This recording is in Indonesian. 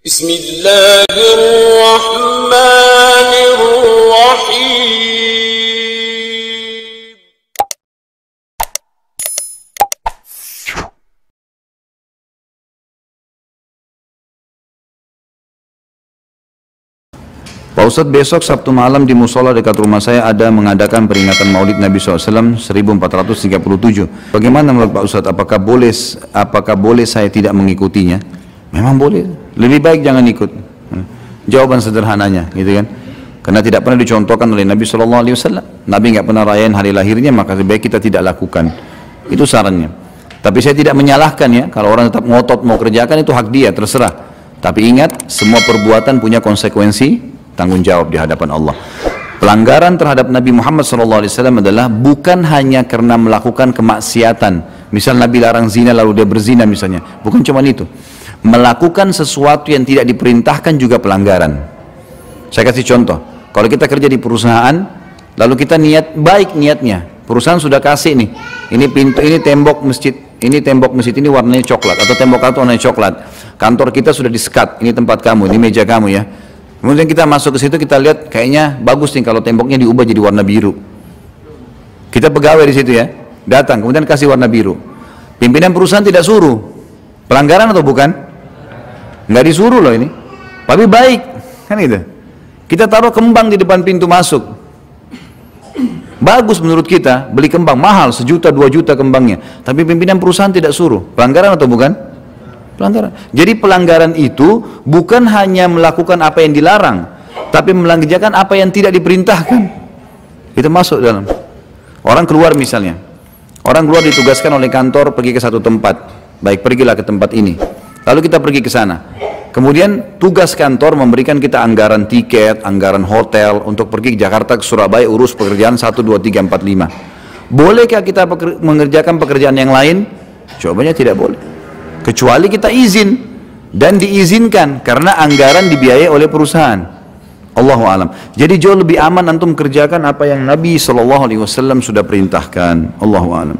Bismillahirrahmanirrahim. Pak Ustadz, besok Sabtu malam di musola dekat rumah saya ada mengadakan peringatan Maulid Nabi SAW 1437. Bagaimana menurut Pak Ustadz? Apakah boleh saya tidak mengikutinya? Memang boleh. Lebih baik jangan ikut. Jawaban sederhananya, gitu kan? Karena tidak pernah dicontohkan oleh Nabi SAW. Nabi nggak pernah rayain hari lahirnya, maka lebih baik kita tidak lakukan. Itu sarannya. Tapi saya tidak menyalahkan ya. Kalau orang tetap ngotot mau kerjakan itu hak dia, terserah. Tapi ingat, semua perbuatan punya konsekuensi, tanggung jawab di hadapan Allah. Pelanggaran terhadap Nabi Muhammad SAW adalah bukan hanya karena melakukan kemaksiatan. Misal Nabi larang zina lalu dia berzina misalnya. Bukan cuma itu. Melakukan sesuatu yang tidak diperintahkan juga pelanggaran. Saya kasih contoh. Kalau kita kerja di perusahaan, lalu kita niat baik niatnya. Perusahaan sudah kasih nih. Ini pintu, ini tembok masjid. Ini tembok masjid ini warnanya coklat atau tembok kartu warnanya coklat. Kantor kita sudah di-sekat. Ini tempat kamu, ini meja kamu ya. Kemudian kita masuk ke situ, kita lihat kayaknya bagus nih kalau temboknya diubah jadi warna biru. Kita pegawai di situ ya, datang kemudian kasih warna biru. Pimpinan perusahaan tidak suruh, pelanggaran atau bukan? Nggak disuruh loh ini, tapi baik kan itu. Kita taruh kembang di depan pintu masuk, bagus menurut kita, beli kembang mahal 1 juta 2 juta kembangnya, tapi pimpinan perusahaan tidak suruh, pelanggaran atau bukan? Pelanggaran. Jadi pelanggaran itu bukan hanya melakukan apa yang dilarang, tapi mengerjakan apa yang tidak diperintahkan. Itu masuk dalam. Orang keluar misalnya, orang keluar ditugaskan oleh kantor pergi ke satu tempat. Baik, pergilah ke tempat ini. Lalu kita pergi ke sana. Kemudian tugas kantor memberikan kita anggaran tiket, anggaran hotel untuk pergi ke Jakarta, ke Surabaya, urus pekerjaan 1, 2, 3, 4, 5. Bolehkah kita mengerjakan pekerjaan yang lain? Jawabannya tidak boleh. Kecuali kita izin, dan diizinkan karena anggaran dibiayai oleh perusahaan. Allahu a'lam. Jadi jauh lebih aman antum kerjakan apa yang Nabi SAW sudah perintahkan. Allahu a'lam.